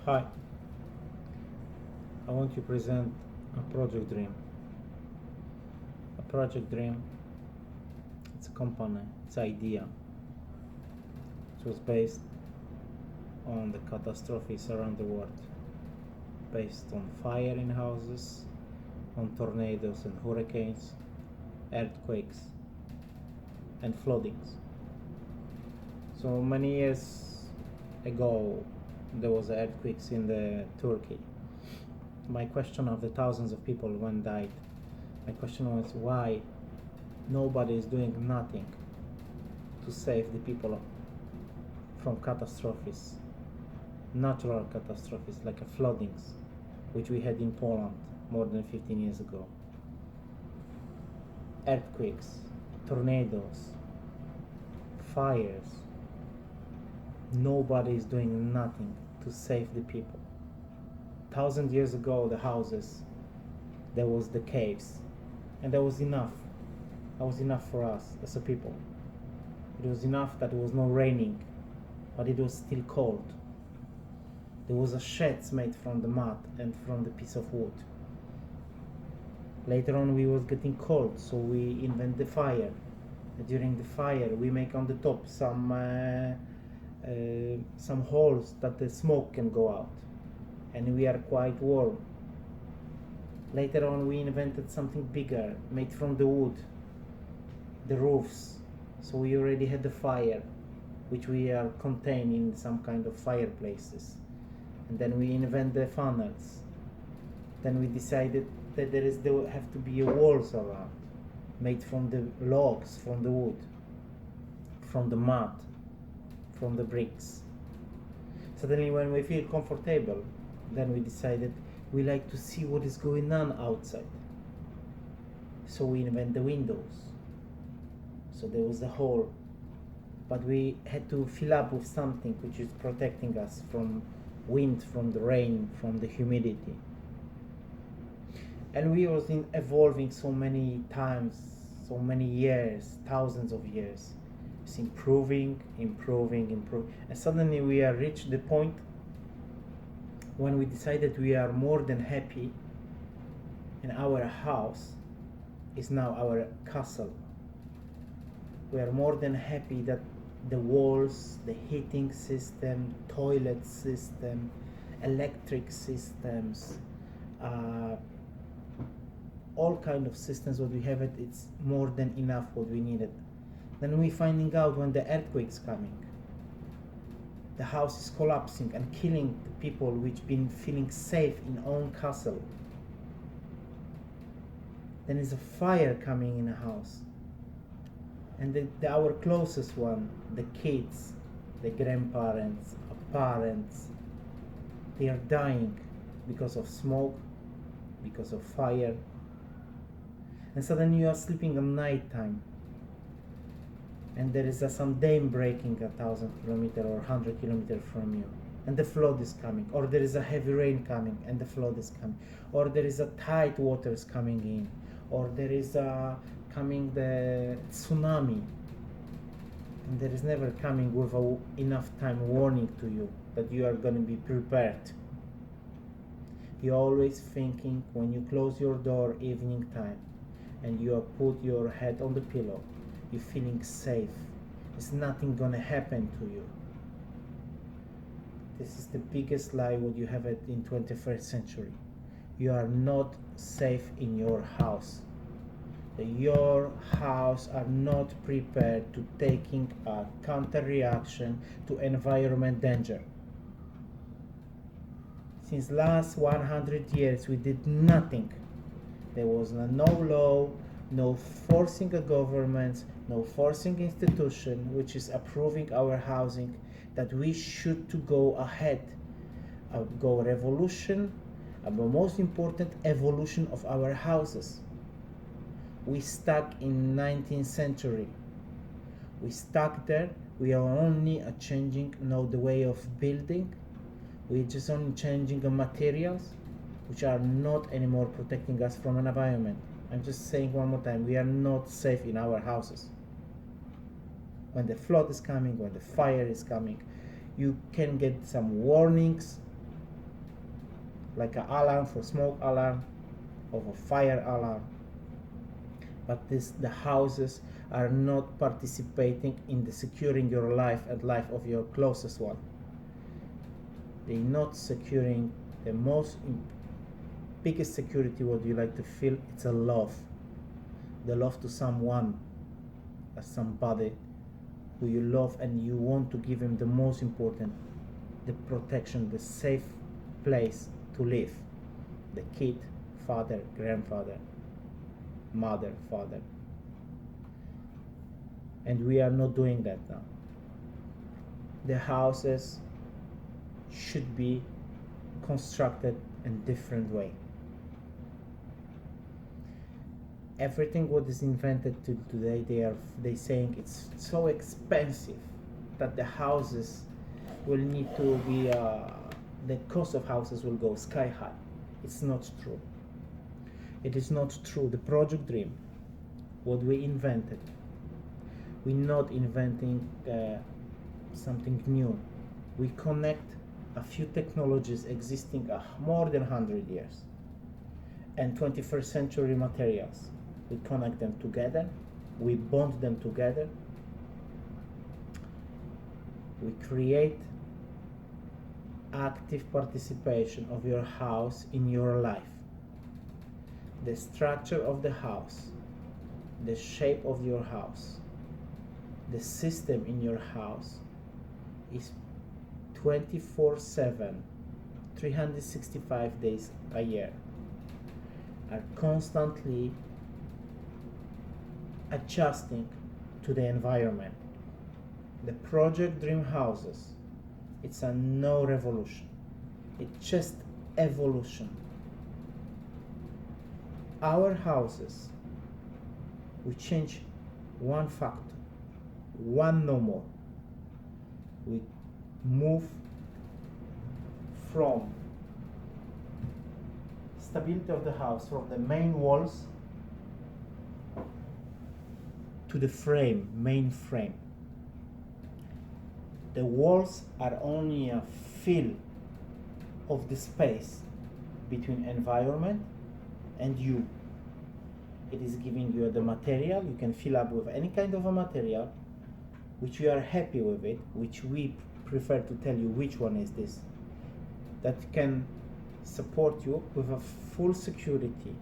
Hi, I want to present a project dream. A project dream, it's a company, it's an idea. It was based on the catastrophes around the world, based on fire in houses, on tornadoes and hurricanes, earthquakes, and floodings. So many years ago, there was earthquakes in the Turkey. My question of the thousands of people when died, my question was why nobody is doing nothing to save the people from catastrophes, natural catastrophes like floodings, which we had in Poland more than 15 years ago, earthquakes, tornadoes, fires. Nobody is doing nothing to save the people. 1,000 years ago, the houses, there was the caves, and that was enough. That was enough for us as a people. It was enough that it was not raining, but it was still cold. There was a sheds made from the mud and from the piece of wood. Later on, we was getting cold, so we invent the fire. During the fire, we make on the top some holes that the smoke can go out, and we are quite warm. Later on, we invented something bigger, made from the wood, the roofs. So we already had the fire, which we are contained in some kind of fireplaces. And then we invent the funnels. Then we decided that there have to be walls around, made from the logs, from the wood, from the mud, from the bricks. Suddenly, when we feel comfortable, then we decided we like to see what is going on outside. So we invent the windows. So there was a hole, but we had to fill up with something which is protecting us from wind, from the rain, from the humidity. And we was evolving so many times, so many years, thousands of years. It's improving. And suddenly we are reached the point when we decided we are more than happy, and our house is now our castle. We are more than happy that the walls, the heating system, toilet system, electric systems, all kind of systems what we have it's more than enough what we needed. Then we finding out when the earthquake's coming, the house is collapsing and killing the people which been feeling safe in own castle. Then is a fire coming in a house, and our closest one, the kids, the grandparents, parents, they are dying because of smoke, because of fire. And suddenly you are sleeping at night time, and there is some dam breaking 1,000 kilometers or 100 kilometers from you, and the flood is coming, or there is a heavy rain coming and the flood is coming, or there is a tide waters coming in, or there is coming the tsunami, and there is never coming with enough time warning to you that you are going to be prepared. You're always thinking when you close your door evening time and you put your head on the pillow, you're feeling safe. There's nothing gonna happen to you. This is the biggest lie what you have in 21st century. You are not safe in your house. Your house are not prepared to taking a counter reaction to environment danger. Since last 100 years we did nothing. There was no law, no forcing a government, no forcing institution which is approving our housing that we should to go ahead, go revolution, but most important evolution of our houses. We stuck in 19th century. We stuck there. We are only changing now the way of building. We're just only changing the materials which are not anymore protecting us from an environment. I'm just saying one more time, we are not safe in our houses. When the flood is coming, when the fire is coming, you can get some warnings, like an alarm for smoke alarm, of a fire alarm. But the houses are not participating in the securing your life and life of your closest one. They're not securing the biggest security. What you like to feel, it's a love, the love to someone, somebody who you love, and you want to give him the most important, the protection, the safe place to live. The kid, father, grandfather, mother, father. And we are not doing that now. The houses should be constructed in different way. Everything what is invented today, they saying it's so expensive that the houses will need to be the cost of houses will go sky high. It's not true. It is not true. The Project Dream, what we invented, we're not inventing something new. We connect a few technologies existing more than 100 years and 21st century materials. We connect them together, we bond them together, we create active participation of your house in your life. The structure of the house, the shape of your house, the system in your house is 24/7, 365 days a year, are constantly adjusting to the environment. The Project Dream houses, it's a no revolution, it's just evolution. Our houses, we change one factor, one no more. We move from stability of the house, from the main walls to the frame, main frame. The walls are only a fill of the space between environment and you. It is giving you the material. You can fill up with any kind of a material which you are happy with it, which we prefer to tell you which one is this, that can support you with a full security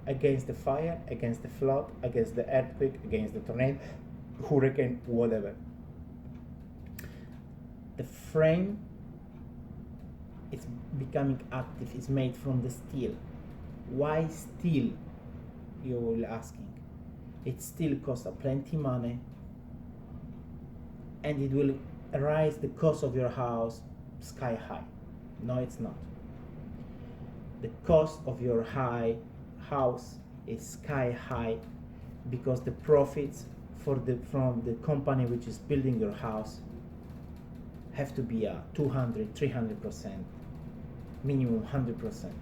against the fire, against the flood, against the earthquake, against the tornado, hurricane, whatever. The frame is becoming active, it's made from the steel. Why steel, you will asking? It still costs plenty money, and it will raise the cost of your house sky high. No, it's not. The cost of your house is sky high because the profits from the company which is building your house have to be 200, 300%, minimum 100%.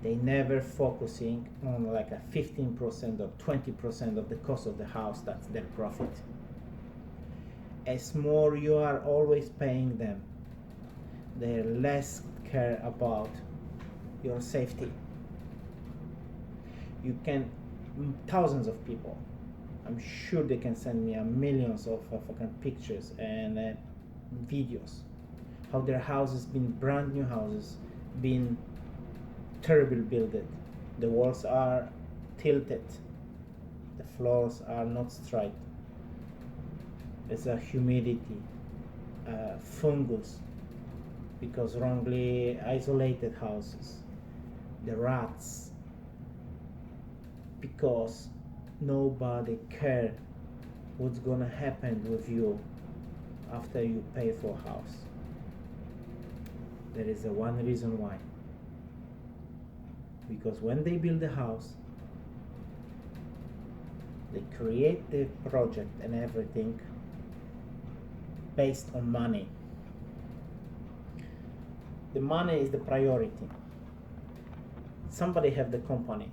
They never focusing on like a 15% or 20% of the cost of the house. That's their profit. As more you are always paying them, they less care about your safety. You can, thousands of people, I'm sure they can send me millions of fucking pictures and videos how their houses been brand new houses, been terrible builded. The walls are tilted, the floors are not straight. There's a humidity, fungus, because wrongly isolated houses, the rats, because nobody care what's gonna happen with you after you pay for a house. There is one reason why. Because when they build a house, they create the project and everything based on money. The money is the priority. Somebody have the company,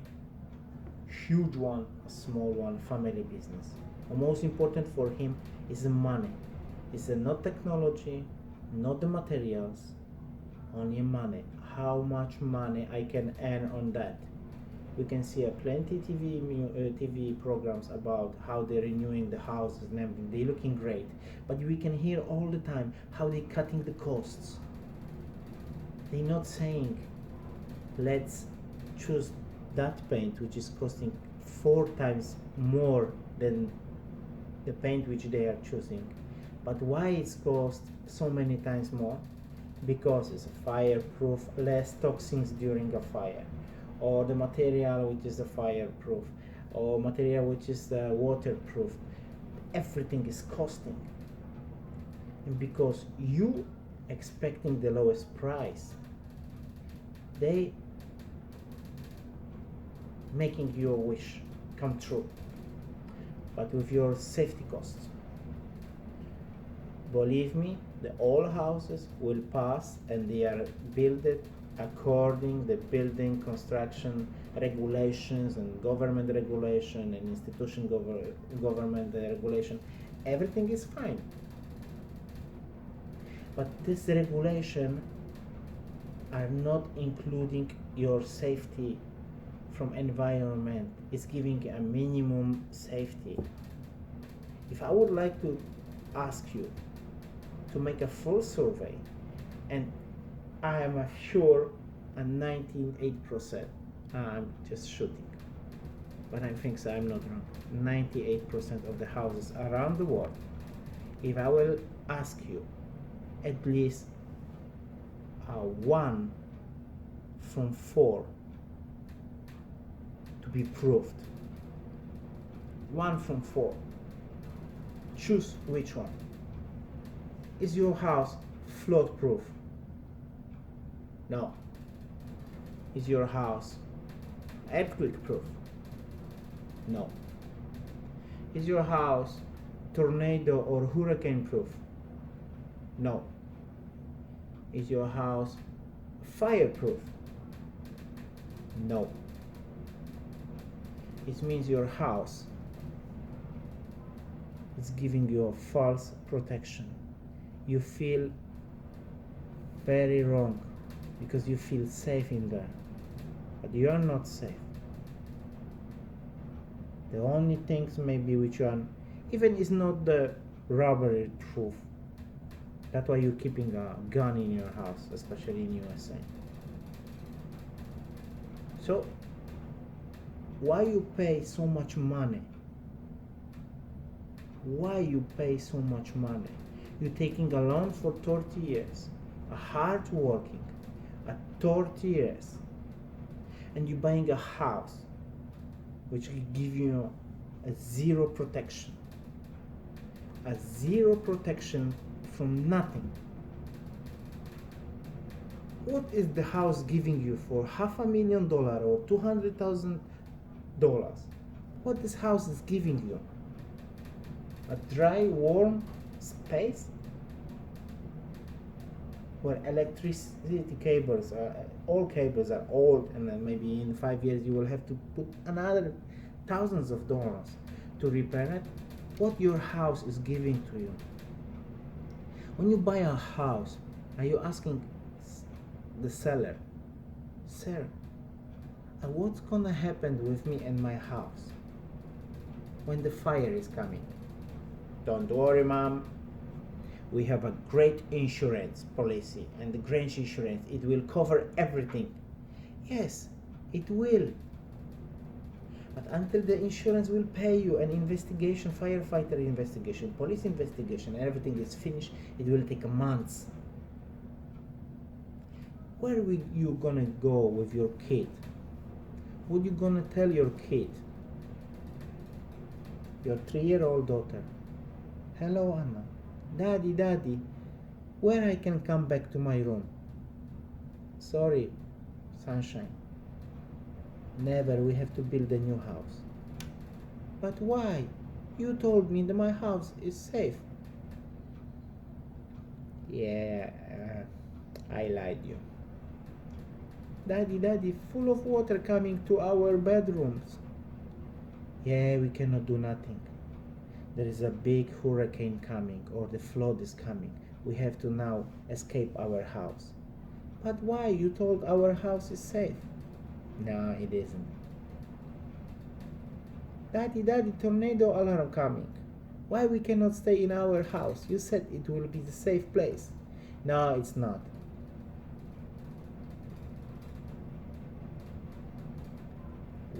huge one, a small one, family business. The most important for him is the money. It's not technology, not the materials, only money. How much money I can earn on that? We can see plenty TV programs about how they're renewing the houses and everything. They're looking great, but we can hear all the time how they're cutting the costs. They're not saying, let's choose that paint which is costing 4 times more than the paint which they are choosing. But why it's cost so many times more? Because it's a fireproof, less toxins during a fire, or the material which is a fireproof, or material which is waterproof. Everything is costing, and because you expecting the lowest price, they making your wish come true, but with your safety costs. Believe me, the old houses will pass and they are built according the building construction regulations and government regulation and institution government regulation. Everything is fine. But this regulation are not including your safety from environment. It's giving a minimum safety. If I would like to ask you to make a full survey, and I am sure a 98%, I'm just shooting, but I think so, I'm not wrong, 98% of the houses around the world, if I will ask you at least 1 from 4 to be proved, 1 from 4, choose which one. Is your house flood proof? No. Is your house earthquake proof? No. Is your house tornado or hurricane proof? No. Is your house fireproof? No. It means your house is giving you a false protection. You feel very wrong because you feel safe in there, but you are not safe. The only things maybe which one even is not the robbery proof. That's why you're keeping a gun in your house, especially in USA. So why you pay so much money? Why you pay so much money? You're taking a loan for 30 years, a hard working, 30 years, and you're buying a house which will give you a zero protection from nothing. What is the house giving you for $500,000 or $200,000? What this house is giving you? A dry, warm space where electricity cables all cables are old, and then maybe in 5 years you will have to put another thousands of dollars to repair it. What your house is giving to you? When you buy a house, are you asking the seller, sir, what's gonna happen with me and my house when the fire is coming? Don't worry, mom. We have a great insurance policy, and the Grange insurance, it will cover everything. Yes, it will. But until the insurance will pay you an investigation, firefighter investigation, police investigation, everything is finished, it will take months. Where will you gonna go with your kid? What you gonna tell your kid? Your 3-year-old daughter. Hello, Anna. Daddy, where I can come back to my room? Sorry, sunshine. Never, we have to build a new house. But why? You told me that my house is safe. Yeah, I lied you. Daddy, full of water coming to our bedrooms. Yeah, we cannot do nothing. There is a big hurricane coming, or the flood is coming. We have to now escape our house. But why? You told our house is safe. No, it isn't. Daddy, tornado alarm coming. Why we cannot stay in our house? You said it will be the safe place. No, it's not.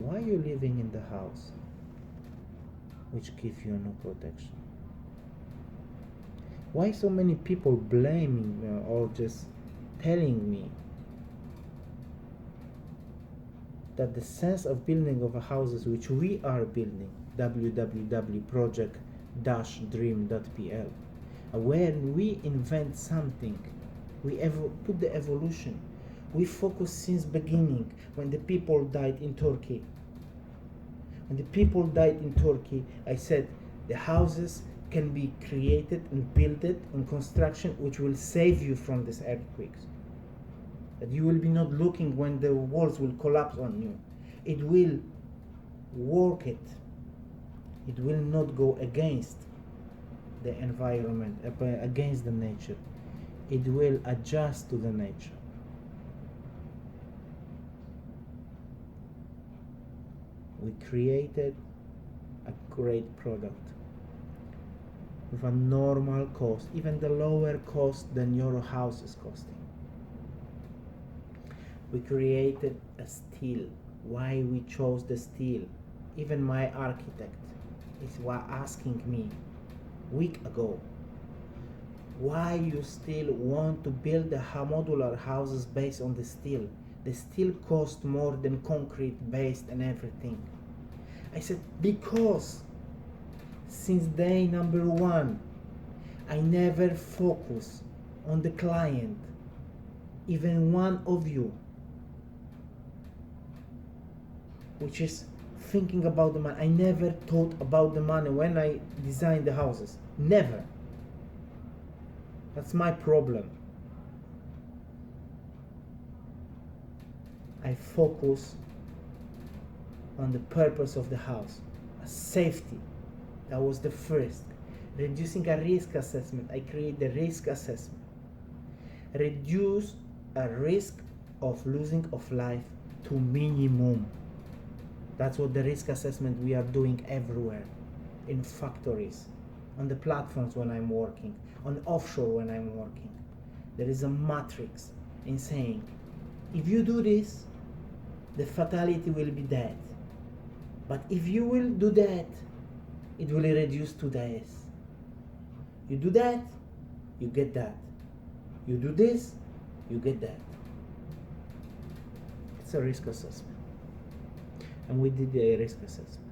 Why are you living in the house which give you no protection? Why so many people blaming me or just telling me that the sense of building of a houses which we are building, www.project-dream.pl, when we invent something, we put the evolution, we focus since beginning. When the people died in Turkey, I said the houses can be created and built in construction which will save you from these earthquakes. That you will be not looking when the walls will collapse on you. It will work it. It will not go against the environment, against the nature. It will adjust to the nature. We created a great product with a normal cost, even the lower cost than your house is costing. We created a steel. Why we chose the steel? Even my architect is asking me a week ago, why you still want to build the modular houses based on the steel? The steel costs more than concrete based and everything. I said, because since day number one, I never focus on the client. Even one of you, which is thinking about the money. I never thought about the money when I designed the houses. Never. That's my problem. I focus on the purpose of the house, safety. That was the first. Reducing a risk assessment. I create the risk assessment. Reduce a risk of losing of life to minimum. That's what the risk assessment we are doing everywhere, in factories, on the platforms when I'm working, on offshore when I'm working. There is a matrix in saying, if you do this, the fatality will be that. But if you will do that, it will reduce to this. You do that, you get that. You do this, you get that. It's a risk assessment. And we did a risk assessment.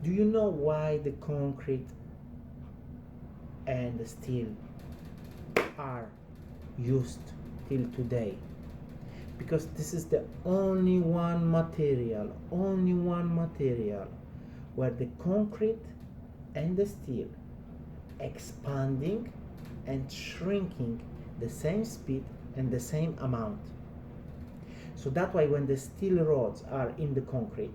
Do you know why the concrete and the steel are used till today? Because this is the only one material where the concrete and the steel expanding and shrinking the same speed and the same amount. So that's why when the steel rods are in the concrete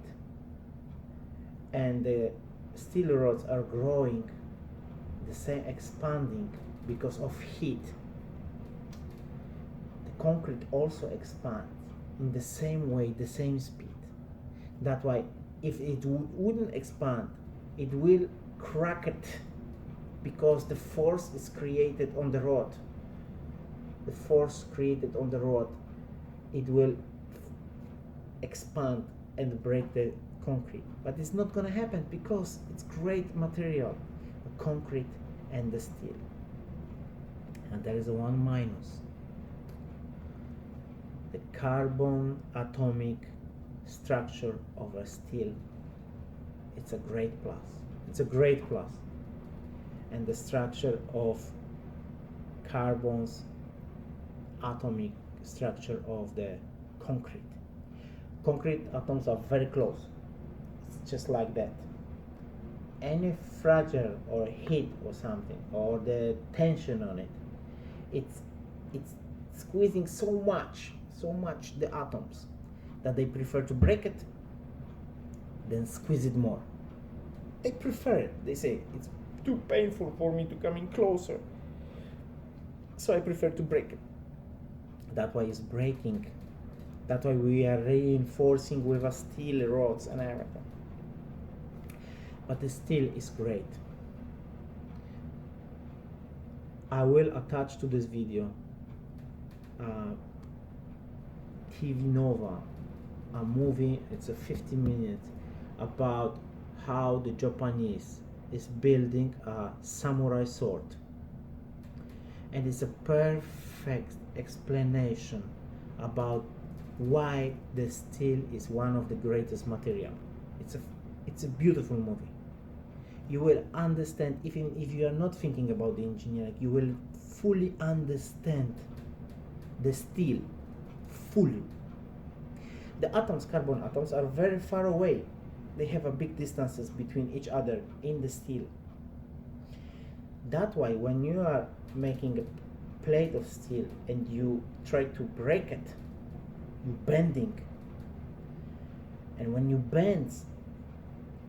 and the steel rods are growing, the same expanding because of heat, the concrete also expands in the same way, the same speed. That's why if it wouldn't expand, it will crack it because the force is created on the rod. The force created on the rod, it will expand and break the concrete. But it's not going to happen because it's great material, the concrete and the steel. And there is a one minus. The carbon atomic structure of a steel, it's a great plus. It's a great plus. And the structure of carbon's atomic structure of the concrete. Concrete atoms are very close. It's just like that. Any fragile or heat or something, or the tension on it, it's squeezing so much the atoms that they prefer to break it than squeeze it more. They prefer it. They say it's too painful for me to come in closer, so I prefer to break it. That's why it's breaking. That's why we are reinforcing with a steel rods and everything. But the steel is great. I will attach to this video TV Nova, a movie. It's a 50 minutes about how the Japanese is building a samurai sword, and it's a perfect explanation about why the steel is one of the greatest material. It's a beautiful movie. You will understand, even if you are not thinking about the engineering, you will fully understand the steel fully. The atoms, carbon atoms, are very far away. They have a big distances between each other in the steel. That's why when you are making a plate of steel and you try to break it, you bending. And when you bend,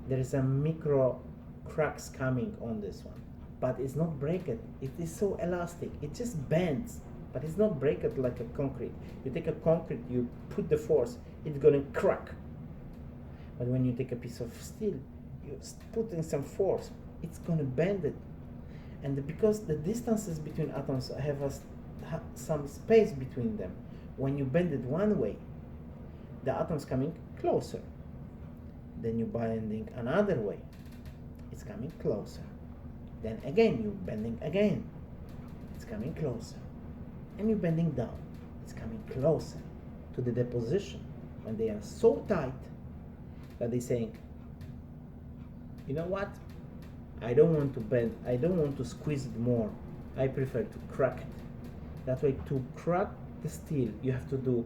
there is a micro cracks coming on this one. But it's not break it. It is so elastic. It just bends. But it's not break it like a concrete. You take a concrete, you put the force, it's gonna crack. But when you take a piece of steel, you put in some force, it's gonna bend it. And because the distances between atoms have some space between them, when you bend it one way, the atoms coming closer. Then you bending another way, it's coming closer. Then again you bending again, it's coming closer. And you bending down, it's coming closer to the deposition. When they are so tight that they're saying, you know what, I don't want to bend, I don't want to squeeze it more, I prefer to crack it. That way, to crack the steel, you have to do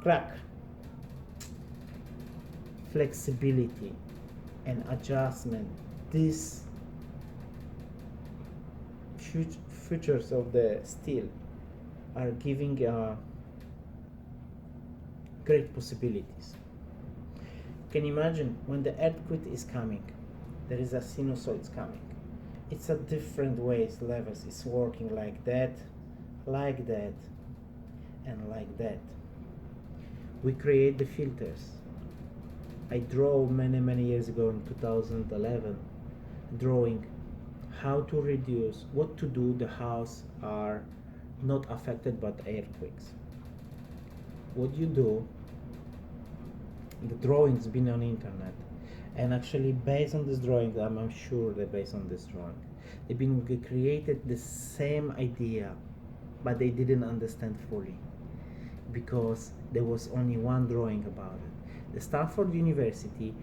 crack. Flexibility and adjustment, these features of the steel are giving great possibilities. You can imagine when the earthquake is coming, there is a sinusoid coming. It's a different ways, levels. It's working like that, and like that. We create the filters. I draw many years ago in 2011, drawing how to reduce, what to do the house are not affected by earthquakes. What you do, the drawings been on internet, and actually based on this drawing, I'm sure they're based on this drawing, they've been created the same idea, but they didn't understand fully because there was only one drawing about it. The Stanford University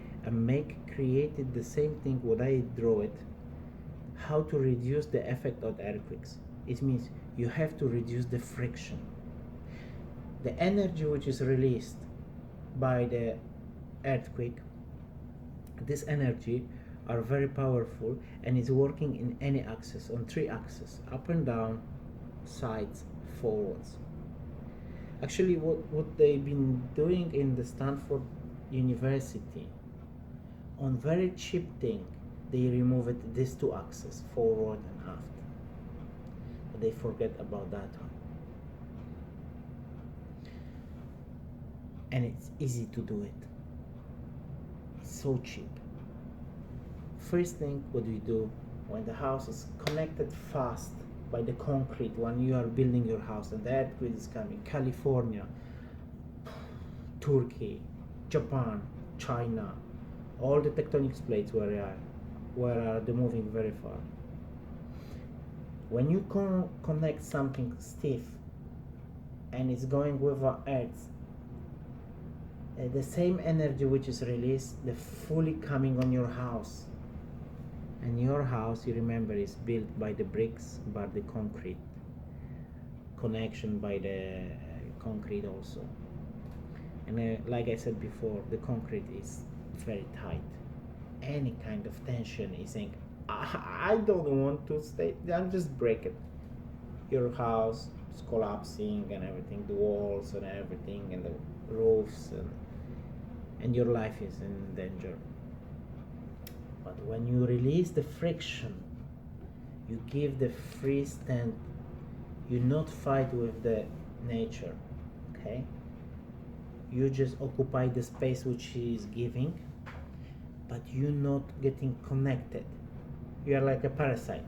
created the same thing what I draw it, how to reduce the effect of earthquakes. It means you have to reduce the friction. The energy which is released by the earthquake, this energy are very powerful and is working in any axis, on 3 axes, up and down, sides, forwards. Actually, what they've been doing in the Stanford University, on very cheap thing, they removed these 2 axes, forward and aft. But they forget about that one. And it's easy to do it. It's so cheap. First thing what we do when the house is connected fast by the concrete, when you are building your house and the earthquake is coming, California, Turkey, Japan, China, all the tectonic plates where they're moving very far. When you connect something stiff and it's going with the earth, the same energy which is released, the fully coming on your house. And your house, you remember, is built by the bricks, by the concrete, connection by the concrete also. And like I said before, the concrete is very tight. Any kind of tension is saying, I don't want to stay, I'll just break it. Your house is collapsing and everything, the walls and everything, and the roofs, and your life is in danger. But when you release the friction, you give the free stand, You not fight with the nature, okay? You just occupy the space which she is giving, but you're not getting connected. You are like a parasite.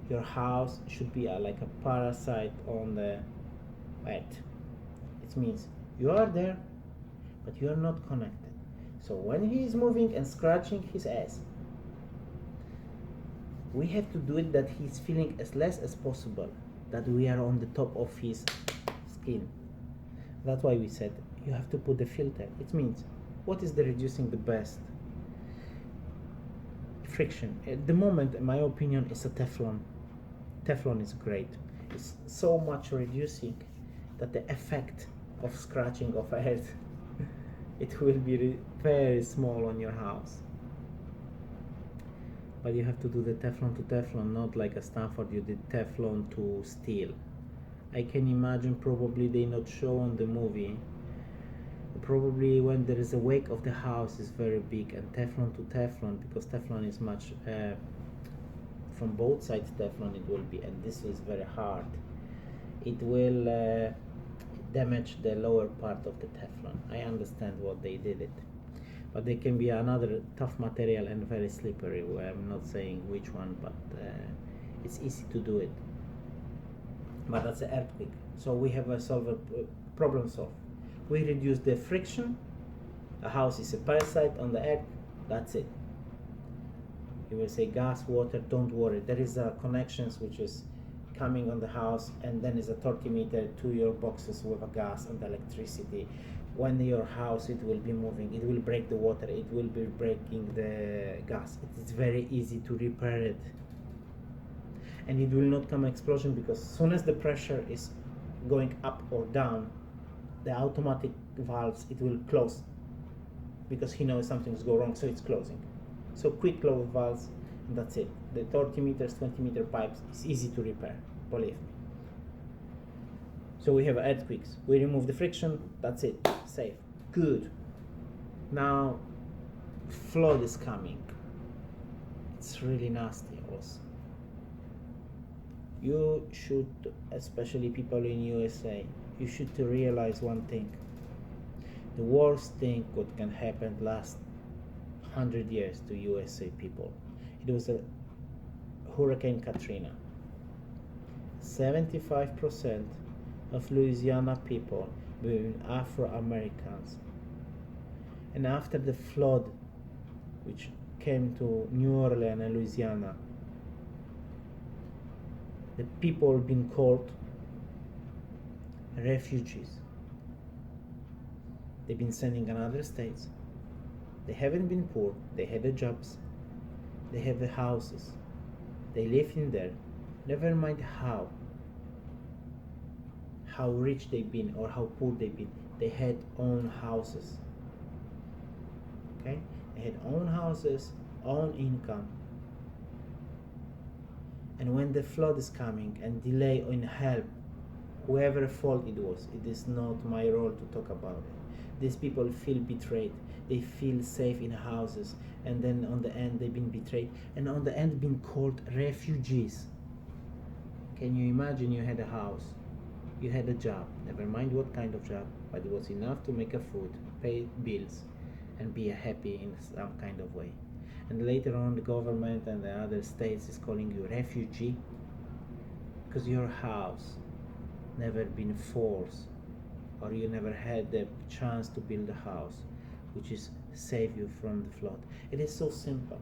Your house should be like a parasite on the earth. It means you are there, but you are not connected. So when he is moving and scratching his ass, we have to do it that he's feeling as less as possible, that we are on the top of his skin. That's why we said you have to put the filter. It means what is the reducing the best? Friction. At the moment, in my opinion, is a Teflon. Teflon is great. It's so much reducing that the effect of scratching of earth it will be very small on your house. But you have to do the Teflon to Teflon, not like a Stanford you did Teflon to steel. I can imagine probably they not show on the movie. Probably when there is a wake of the house is very big, and Teflon to Teflon, because Teflon is much from both sides Teflon it will be, and this is very hard. It will damage the lower part of the Teflon. I understand what they did it, but they can be another tough material and very slippery. I'm not saying which one, but it's easy to do it. But that's an earthquake. So we have a problem solved. We reduce the friction. A house is a parasite on the earth. That's it. You will say gas, water, don't worry. There is a connections which is coming on the house, and then is a 30 meter to your boxes with a gas and electricity. When your house it will be moving, it will break the water, it will be breaking the gas. It is very easy to repair it, and it will not come explosion, because as soon as the pressure is going up or down, the automatic valves it will close, because he knows something's go wrong, so it's closing. So quick close valves, and that's it. The 30 meters, 20 meter pipes is easy to repair, believe me. So we have earthquakes. We remove the friction, that's it, safe, good. Now flood is coming. It's really nasty also. You should, especially people in USA, you should realize one thing. The worst thing what can happen last 100 years to USA people. It was a Hurricane Katrina. 75% of Louisiana people were Afro-Americans. And after the flood which came to New Orleans and Louisiana, the people been called refugees. They've been sending in other states. They haven't been poor. They had the jobs. They have the houses. They live in there. Never mind how rich they've been or how poor they've been. They had own houses. Okay? They had own houses, own income. And when the flood is coming and delay in help, whoever fault it was, it is not my role to talk about it. These people feel betrayed. They feel safe in houses, and then on the end they've been betrayed, and on the end been called refugees. Can you imagine? You had a house, you had a job, never mind what kind of job, but it was enough to make a food, pay bills, and be happy in some kind of way. And later on the government and the other states is calling you refugee because your house never been forced, or you never had the chance to build a house which is save you from the flood. It is so simple.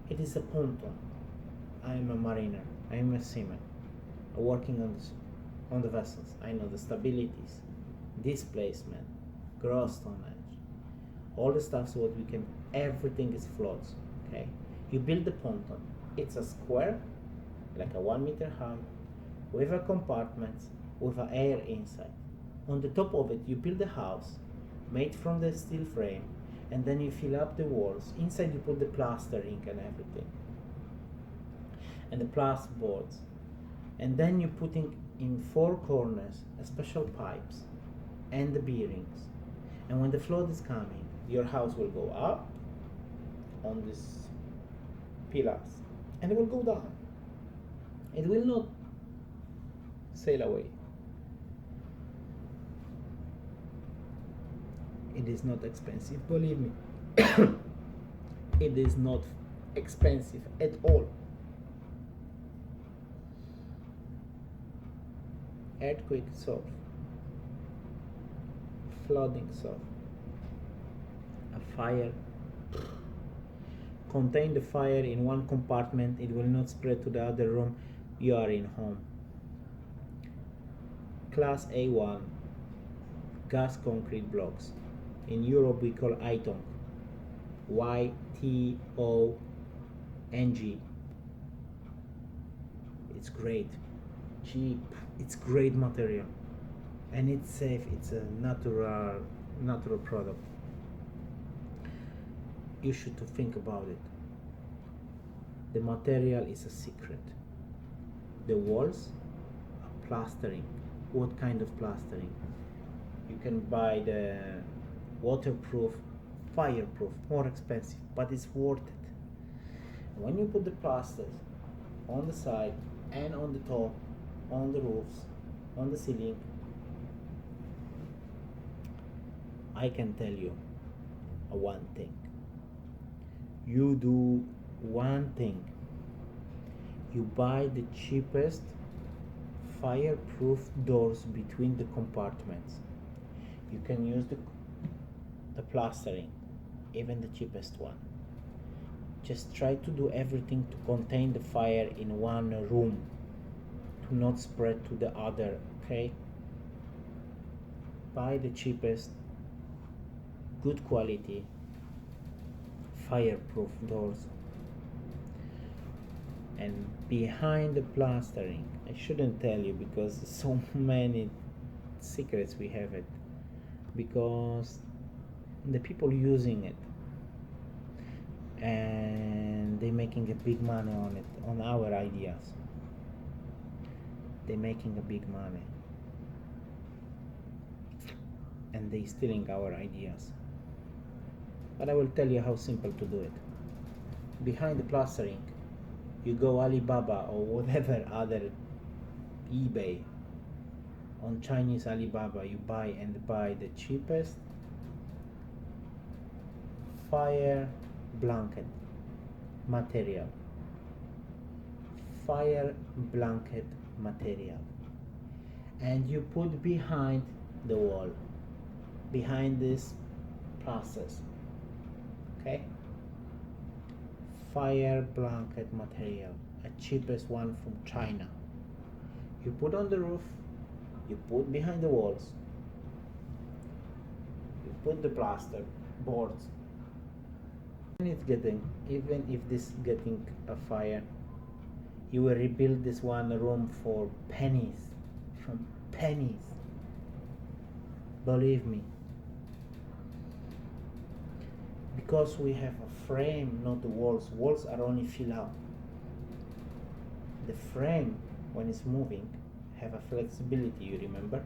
It is a pontoon. I am a mariner. I am a seaman working on the vessels. I know the stabilities, displacement, gross tonnage, all the stuff, so what we can, everything is floats. Okay, you build the pontoon. It's a square, like a 1 meter high, with a compartment with a air inside. On the top of it you build a house made from the steel frame, and then you fill up the walls. Inside you put the plastering and everything, and the plasterboards, and then you're putting in 4 corners a special pipes and the bearings. And when the flood is coming, your house will go up on these pillars, and it will go down. It will not sail away. It is not expensive, believe me. It is not expensive at all. Earthquake solved. Flooding solved. A fire. Contain the fire in one compartment, it will not spread to the other room. You are in home. Class A1 gas concrete blocks. In Europe we call Ytong. Ytong. It's great, cheap, it's great material, and it's safe. It's a natural product. You should to think about it. The material is a secret. The walls are plastering. What kind of plastering? You can buy the waterproof, fireproof, more expensive, but it's worth it. When you put the plasters on the side and on the top, on the roofs, on the ceiling, I can tell you one thing. You do one thing. You buy the cheapest fireproof doors between the compartments. You can use the plastering, even the cheapest one. Just try to do everything to contain the fire in one room, to not spread to the other, okay? Buy the cheapest, good quality, fireproof doors. And behind the plastering, I shouldn't tell you because so many secrets we have it, because the people using it and they making a big money on it, on our ideas. They making a big money and they stealing our ideas. But I will tell you how simple to do it. Behind the plastering, you go Alibaba or whatever other eBay, on Chinese Alibaba, you buy the cheapest fire blanket material. Fire blanket material. And you put behind the wall, behind this process. Okay? Fire blanket material, a cheapest one from China. You put on the roof, you put behind the walls, you put the plaster boards. And it's getting, even if this getting a fire, you will rebuild this one room for pennies, from pennies. Believe me. Because we have a frame, not the walls. Walls are only fill up. The frame, when it's moving, have a flexibility, you remember?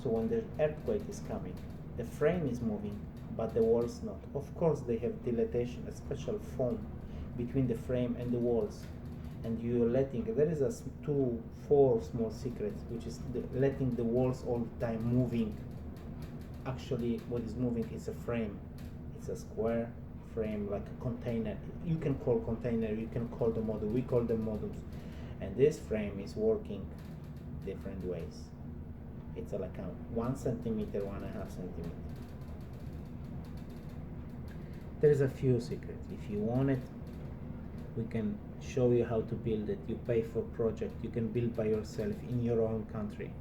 So when the earthquake is coming, the frame is moving, but the walls not. Of course they have dilatation, a special foam between the frame and the walls. And you're letting, there is a 4 small secrets, which is letting the walls all the time moving. Actually, what is moving is a frame. It's a square frame, like a container. You can call container, you can call the model, we call them models. And this frame is working different ways. It's like a 1 centimeter, 1.5 centimeter. There's a few secrets. If you want it, we can show you how to build it. You pay for project, you can build by yourself in your own country.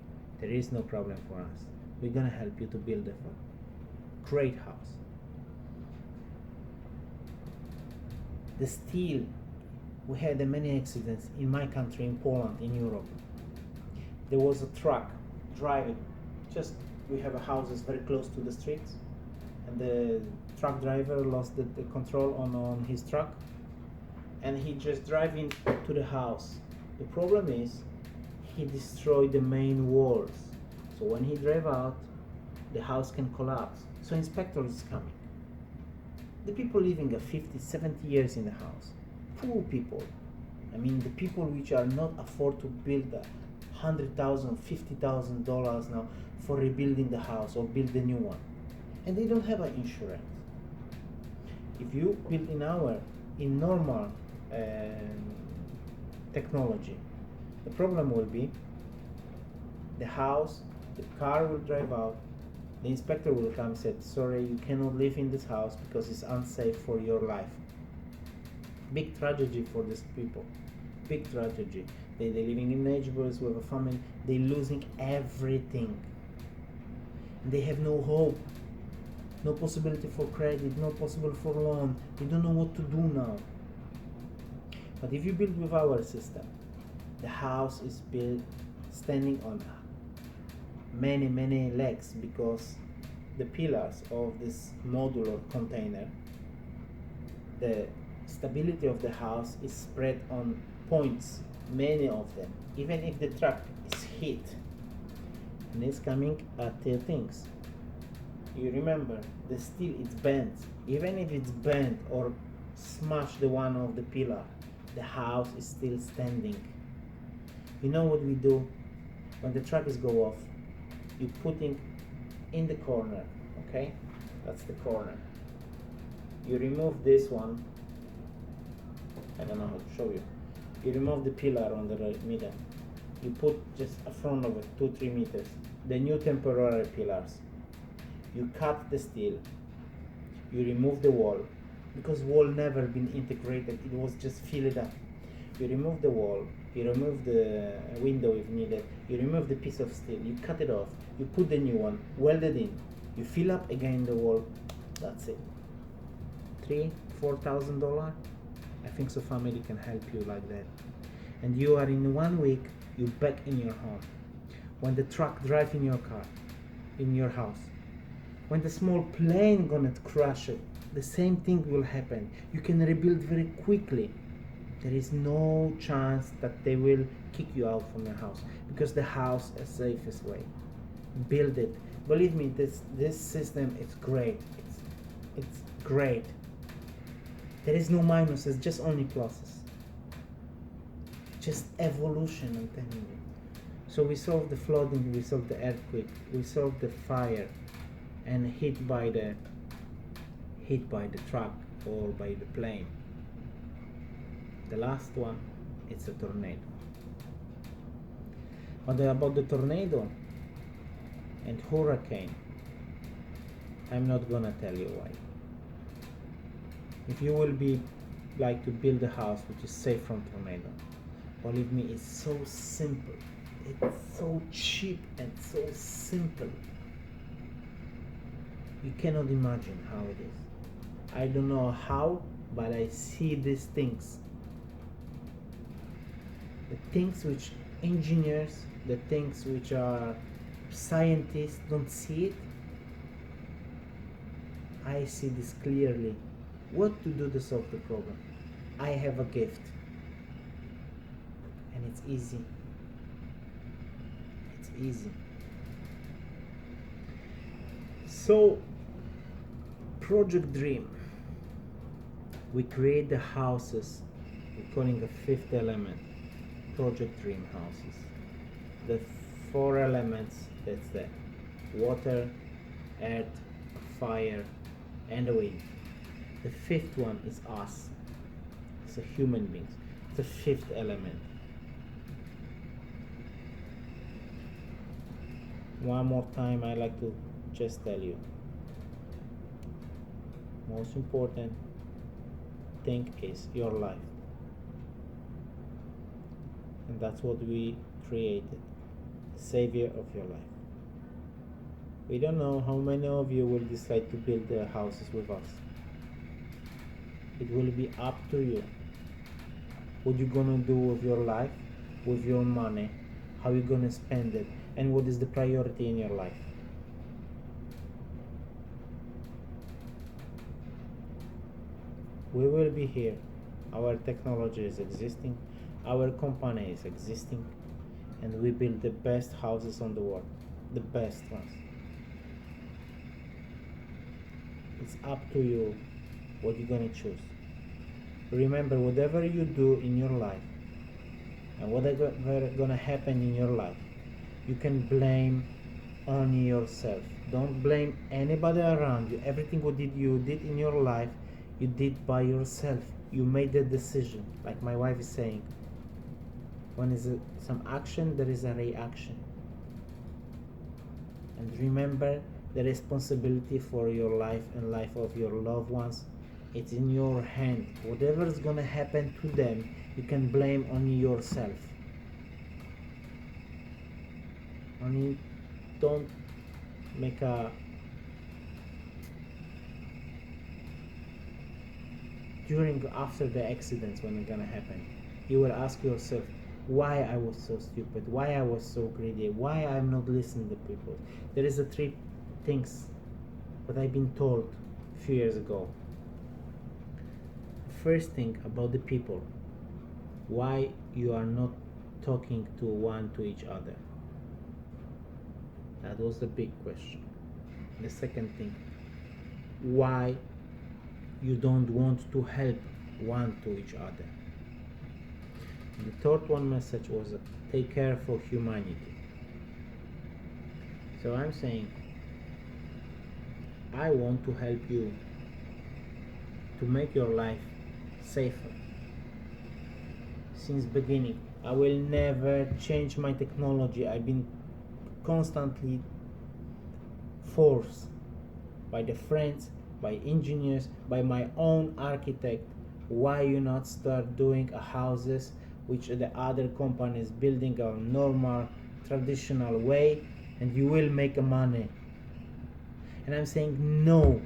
There is no problem for us. We're gonna help you to build a great house. The steel, we had many accidents in my country, in Poland, in Europe. There was a truck driving, just we have houses very close to the streets, and the truck driver lost the control on his truck, and he just driving to the house. The problem is he destroyed the main walls, so when he drive out, the house can collapse. So inspector is coming. The people living 50, 70 years in the house, poor people. I mean, the people which are not afford to build a $100,000, $50,000 now for rebuilding the house or build a new one, and they don't have an insurance. If you build in normal technology, the problem will be the car will drive out, the inspector will come and say, sorry, you cannot live in this house because it's unsafe for your life. Big tragedy for these people. Big tragedy. They're living in neighborhoods with a family. They're losing everything. They have no hope. No possibility for credit. No possible for loan. They don't know what to do now. But if you build with our system, the house is built standing on many legs, because the pillars of this modular container, the stability of the house is spread on points, many of them. Even if the truck is hit and it's coming at the things, you remember the steel is bent. Even if it's bent or smash the one of the pillar, the house is still standing. You know what we do when the truck is go off? You putting in the corner, okay? That's the corner. You remove this one. I don't know how to show you. You remove the pillar on the middle. You put just a front of it, 2-3 meters. The new temporary pillars. You cut the steel. You remove the wall, because wall never been integrated. It was just filled up. You remove the wall. You remove the window if needed. You remove the piece of steel. You cut it off. You put the new one, welded in. You fill up again the wall. That's it. $3,000-$4,000. I think so family can help you like that. And you are in 1 week, you back in your home. When the truck drive in your car, in your house. When the small plane gonna crash it, the same thing will happen. You can rebuild very quickly. There is no chance that they will kick you out from your house, because the house is the safest way. Build it. Believe me, this system is great. It's great. There is no minuses, just only pluses. Just evolution, I'm telling you. So we solved the flooding, we solved the earthquake, we solved the fire, and hit by the truck or by the plane. The last one, it's a tornado. But about the tornado and hurricane, I'm not gonna tell you why. If you will be like to build a house which is safe from tornado, believe me, it's so simple. It's so cheap and so simple. You cannot imagine how it is. I don't know how, but I see these things. The things which engineers, the things which are scientists don't see it. I see this clearly. What to do to solve the problem? I have a gift, and it's easy. It's easy. So, Project Dream. We create the houses. We're calling a fifth element. Project Dream houses. The 4 elements, that's the water, earth, fire, and the wind. The 5th one is us. It's a human beings. It's the 5th element. One more time, I like to just tell you. Most important thing is your life. And that's what we created. Savior of your life. We don't know how many of you will decide to build their houses with us. It will be up to you. What you gonna do with your life, with your money, how you gonna spend it, and what is the priority in your life. We will be here. Our technology is existing, our company is existing, and we build the best houses on the world, the best ones. It's up to you what you're gonna choose. Remember, whatever you do in your life, and whatever gonna happen in your life, you can blame only yourself. Don't blame anybody around you. Everything you did in your life, you did by yourself. You made the decision. Like my wife is saying, when is some action, there is a reaction. And remember, the responsibility for your life and life of your loved ones, it's in your hand. Whatever is gonna happen to them, you can blame only yourself. Only don't make after the accidents when it's gonna happen, you will ask yourself, why I was so stupid, why I was so greedy, why I'm not listening to people. There is a three things that I've been told a few years ago. First thing about the people, why you are not talking to each other. That was the big question. The second thing, why you don't want to help one to each other. And the third one message was take care for humanity. So I'm saying, I want to help you to make your life safer. Since beginning, I will never change my technology. I've been constantly forced by the friends, by engineers, by my own architect. Why you not start doing houses which the other companies building a normal traditional way, and you will make money? And I'm saying no,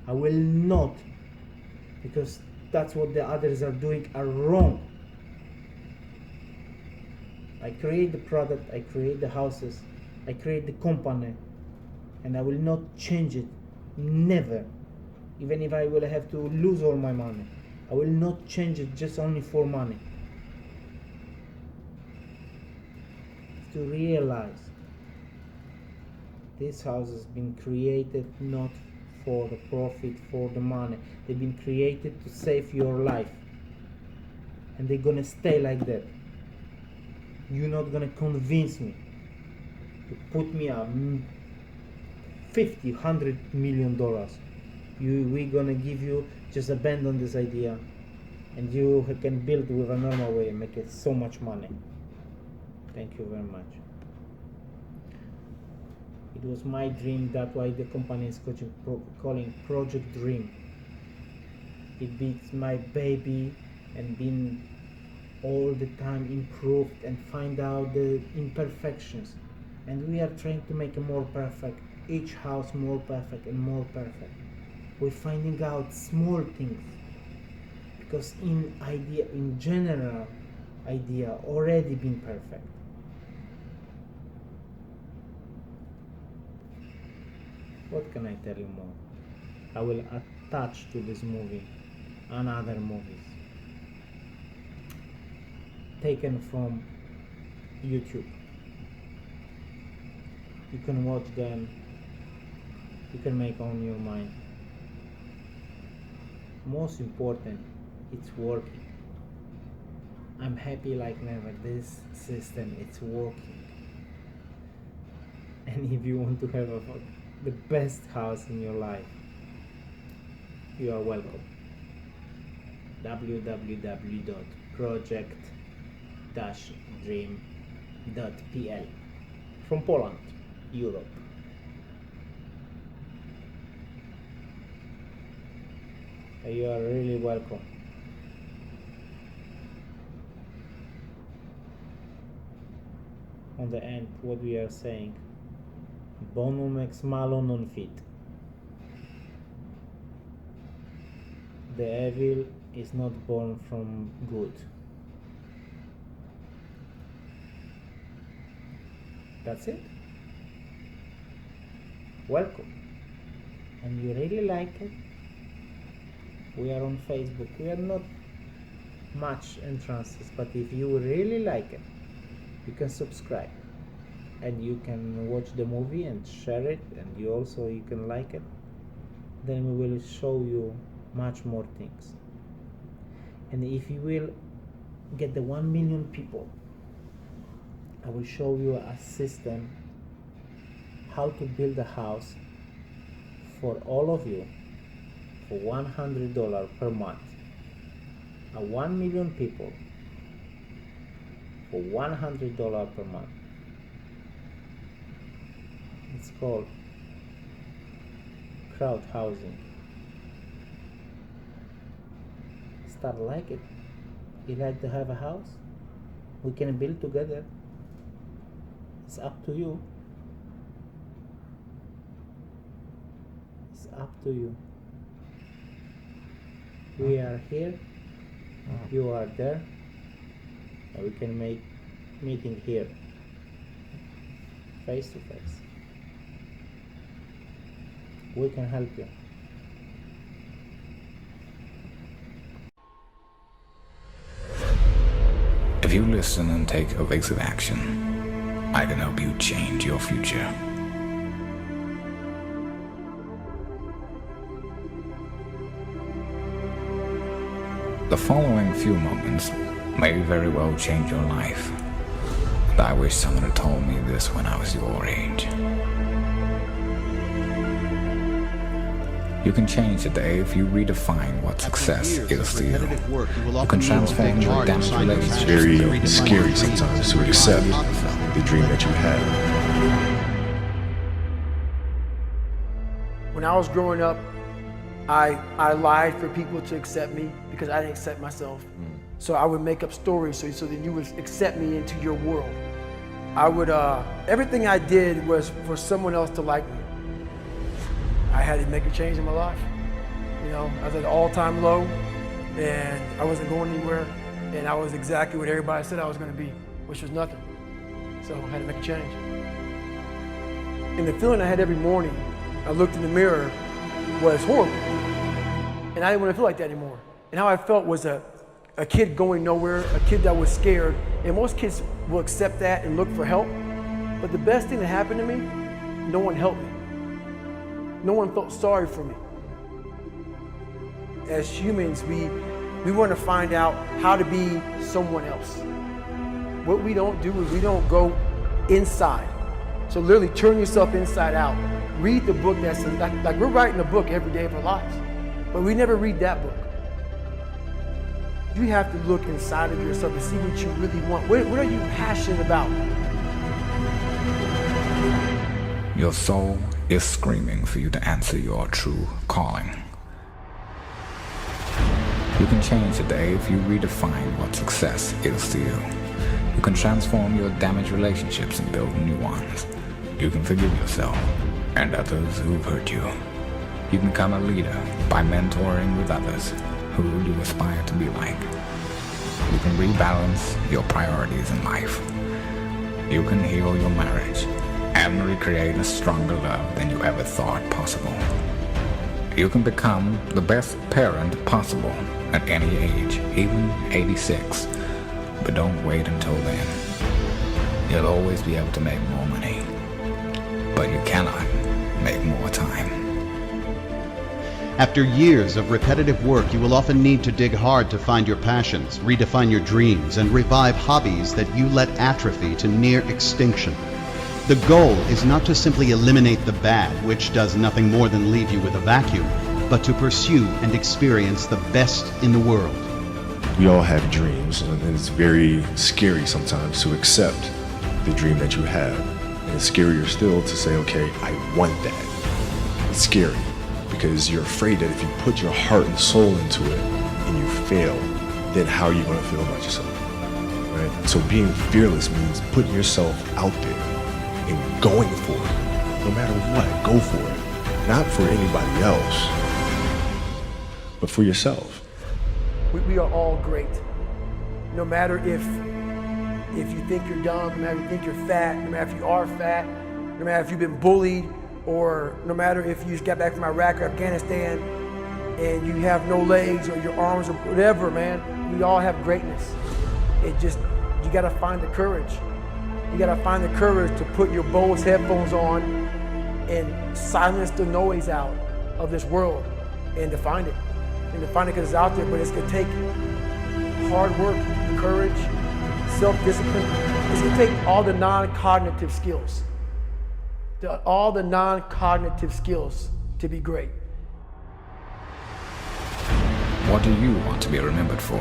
I will not, because that's what the others are doing are wrong. I create the product, I create the houses, I create the company, and I will not change it, never. Even if I will have to lose all my money, I will not change it just only for money. To realize this house has been created not for the profit, for the money. They've been created to save your life, and they're gonna stay like that. You're not gonna convince me to put me a $50-100 million. We're gonna give you, just abandon this idea, and you can build with a normal way and make it so much money. Thank you very much. It was my dream. That's why the company is calling Project Dream. It beats my baby and been all the time improved and find out the imperfections. And we are trying to make it more perfect. Each house more perfect and more perfect. We're finding out small things, because in general idea already been perfect. What can I tell you more? I will attach to this movie and other movies taken from YouTube. You can watch them, you can make on your mind. Most important, it's working. I'm happy like never. This system, it's working. And if you want to have the best house in your life, you are welcome. www.project-dream.pl from Poland, Europe. You are really welcome. On the end, what we are saying, bonum ex malo non fit. The evil is not born from good. That's it. Welcome. And you really like it? We are on Facebook. We are not much entrances, but if you really like it, you can subscribe and you can watch the movie and share it, and you can like it. Then we will show you much more things. And if you will get the 1 million people. I will show you a system how to build a house for all of you for $100 per month. A 1 million people for $100 per month. It's called crowd housing. Start like it. You like to have a house? We can build together. It's up to you. It's up to you. We are here. You are there. And we can make meeting here. Face to face. We can help you. If you listen and take evasive action, I can help you change your future. The following few moments may very well change your life. And I wish someone had told me this when I was your age. You can change the day if you redefine what success is to you. You can transform your damaged relationships. Very scary sometimes to accept the dream that you have. When I was growing up, I lied for people to accept me because I didn't accept myself. So I would make up stories so that you would accept me into your world. I would, everything I did was for someone else to like me. I had to make a change in my life. You know, I was at an all-time low and I wasn't going anywhere and I was exactly what everybody said I was gonna be, which was nothing. So I had to make a change. And the feeling I had every morning, I looked in the mirror, was horrible. And I didn't want to feel like that anymore. And how I felt was a kid going nowhere, a kid that was scared. And most kids will accept that and look for help. But the best thing that happened to me, no one helped me. No one felt sorry for me. As humans, we want to find out how to be someone else. What we don't do is we don't go inside. So literally turn yourself inside out. Read the book that's like we're writing a book every day of our lives, but we never read that book. You have to look inside of yourself to see what you really want. What are you passionate about? Your soul is screaming for you to answer your true calling. You can change the day if you redefine what success is to you. You can transform your damaged relationships and build new ones. You can forgive yourself and others who've hurt you. You can become a leader by mentoring with others who you aspire to be like. You can rebalance your priorities in life. You can heal your marriage and recreate a stronger love than you ever thought possible. You can become the best parent possible at any age, even 86. But don't wait until then. You'll always be able to make more money, but you cannot make more time. After years of repetitive work, you will often need to dig hard to find your passions, redefine your dreams, and revive hobbies that you let atrophy to near extinction. The goal is not to simply eliminate the bad, which does nothing more than leave you with a vacuum, but to pursue and experience the best in the world. We all have dreams, and it's very scary sometimes to accept the dream that you have. And it's scarier still to say, okay, I want that. It's scary because you're afraid that if you put your heart and soul into it and you fail, then how are you going to feel about yourself? Right? So being fearless means putting yourself out there and going for it. No matter what, go for it. Not for anybody else, but for yourself. We are all great. No matter if you think you're dumb, no matter if you think you're fat, no matter if you are fat, no matter if you've been bullied, or no matter if you just got back from Iraq or Afghanistan and you have no legs or your arms or whatever, man, we all have greatness. It just, you gotta find the courage. You gotta find the courage to put your Bose headphones on and silence the noise out of this world and to find it. And to find it because it's out there, but it's gonna take hard work, courage, self-discipline. It's gonna take all the non-cognitive skills. All the non-cognitive skills to be great. What do you want to be remembered for?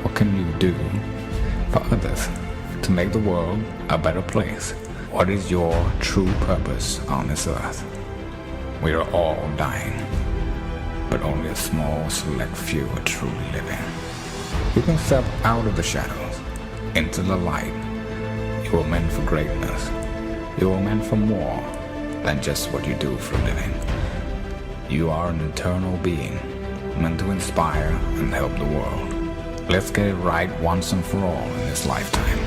What can you do for others to make the world a better place? What is your true purpose on this earth? We are all dying, but only a small select few are truly living. You can step out of the shadows into the light. You were meant for greatness. You were meant for more than just what you do for a living. You are an eternal being, meant to inspire and help the world. Let's get it right once and for all in this lifetime.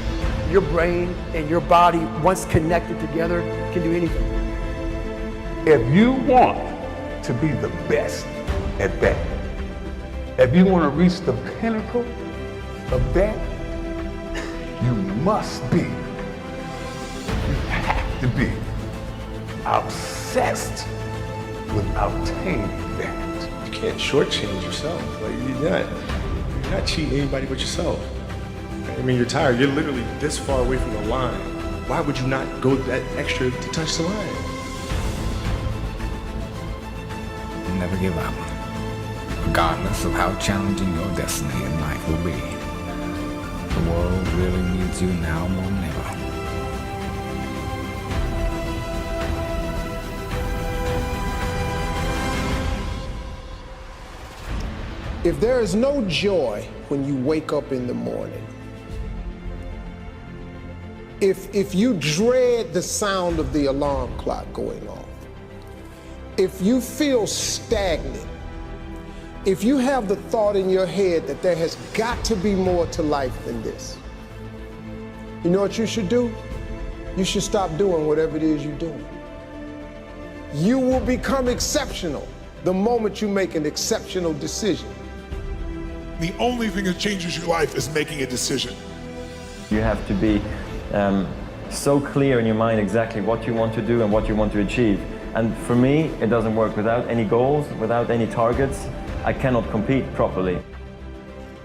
Your brain and your body, once connected together, can do anything. If you want to be the best at that, if you want to reach the pinnacle of that, you must be, you have to be obsessed with obtaining that. You can't shortchange yourself. Like you're not cheating anybody but yourself. I mean, you're tired. You're literally this far away from the line. Why would you not go that extra to touch the line? Never give up, regardless of how challenging your destiny in life will be. The world really needs you now more than ever. If there is no joy when you wake up in the morning, if you dread the sound of the alarm clock going off, if you feel stagnant, if you have the thought in your head that there has got to be more to life than this, you know what you should do? You should stop doing whatever it is you're doing. You will become exceptional the moment you make an exceptional decision. The only thing that changes your life is making a decision. You have to be so clear in your mind exactly what you want to do and what you want to achieve. And for me, it doesn't work without any goals, without any targets. I cannot compete properly.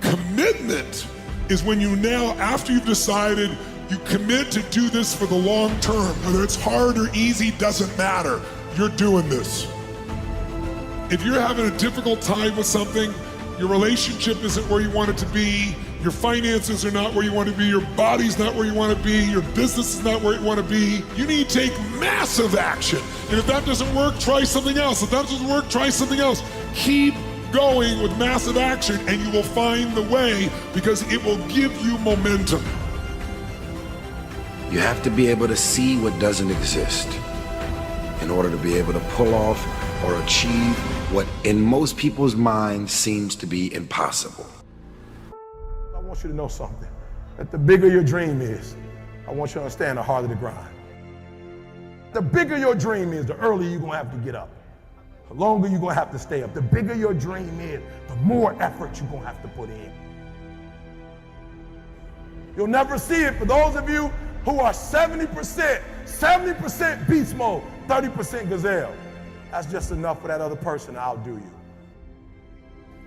Commitment is when you now, after you've decided, you commit to do this for the long term. Whether it's hard or easy, doesn't matter. You're doing this. If you're having a difficult time with something, your relationship isn't where you want it to be, your finances are not where you want to be, your body's not where you want to be, your business is not where you want to be, you need to take massive action. And if that doesn't work, try something else. If that doesn't work, try something else. Keep going with massive action and you will find the way, because it will give you momentum. You have to be able to see what doesn't exist in order to be able to pull off or achieve what in most people's minds seems to be impossible. I want you to know something, that the bigger your dream is, I want you to understand the harder the grind. The bigger your dream is, the earlier you're gonna have to get up. The longer you're gonna have to stay up. The bigger your dream is, the more effort you're gonna have to put in. You'll never see it for those of you who are 70% beast mode, 30% gazelle. That's just enough for that other person to outdo you.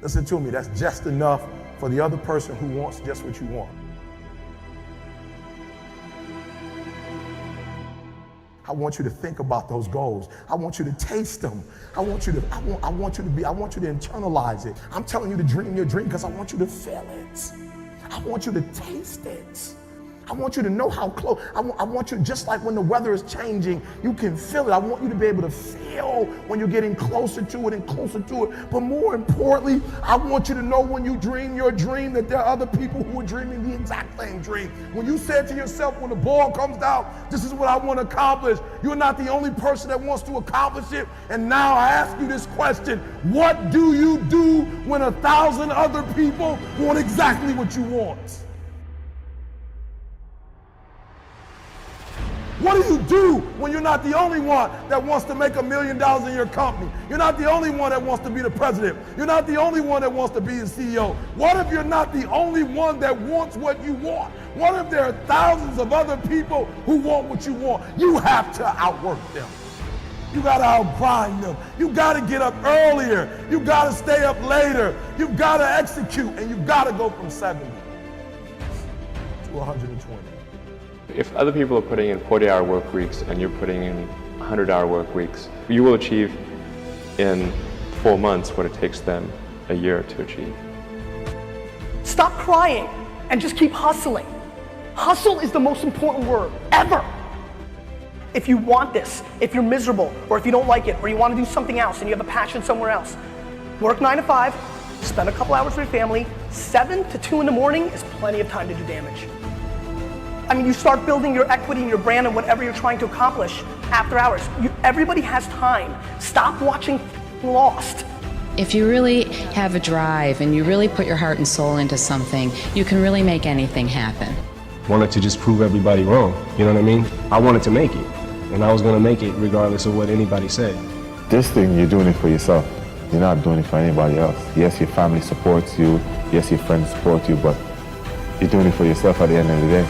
Listen to me, that's just enough for the other person who wants just what you want. I want you to think about those goals. I want you to taste them. I want you to internalize it. I'm telling you to dream your dream because I want you to feel it. I want you to taste it. I want you to know how close. I want you, just like when the weather is changing, you can feel it. I want you to be able to feel when you're getting closer to it and closer to it. But more importantly, I want you to know when you dream your dream that there are other people who are dreaming the exact same dream. When you said to yourself, when the ball comes out, this is what I want to accomplish, you're not the only person that wants to accomplish it. And now I ask you this question: what do you do when 1,000 other people want exactly what you want? What do you do when you're not the only one that wants to make $1 million in your company? You're not the only one that wants to be the president. You're not the only one that wants to be the CEO. What if you're not the only one that wants what you want? What if there are thousands of other people who want what you want? You have to outwork them. You gotta outgrind them. You gotta get up earlier. You gotta stay up later. You gotta execute, and you gotta go from 70 to 120. If other people are putting in 40-hour work weeks and you're putting in 100-hour work weeks, you will achieve in 4 months what it takes them a year to achieve. Stop crying and just keep hustling. Hustle is the most important word ever. If you want this, if you're miserable, or if you don't like it, or you want to do something else and you have a passion somewhere else, work 9 to 5, spend a couple hours with your family. 7 to 2 in the morning is plenty of time to do damage. I mean, you start building your equity and your brand and whatever you're trying to accomplish after hours. Everybody has time. Stop watching Lost. If you really have a drive and you really put your heart and soul into something, you can really make anything happen. Wanted to just prove everybody wrong, you know what I mean? I wanted to make it, and I was gonna make it regardless of what anybody said. This thing, you're doing it for yourself. You're not doing it for anybody else. Yes, your family supports you, yes, your friends support you, but you're doing it for yourself at the end of the day.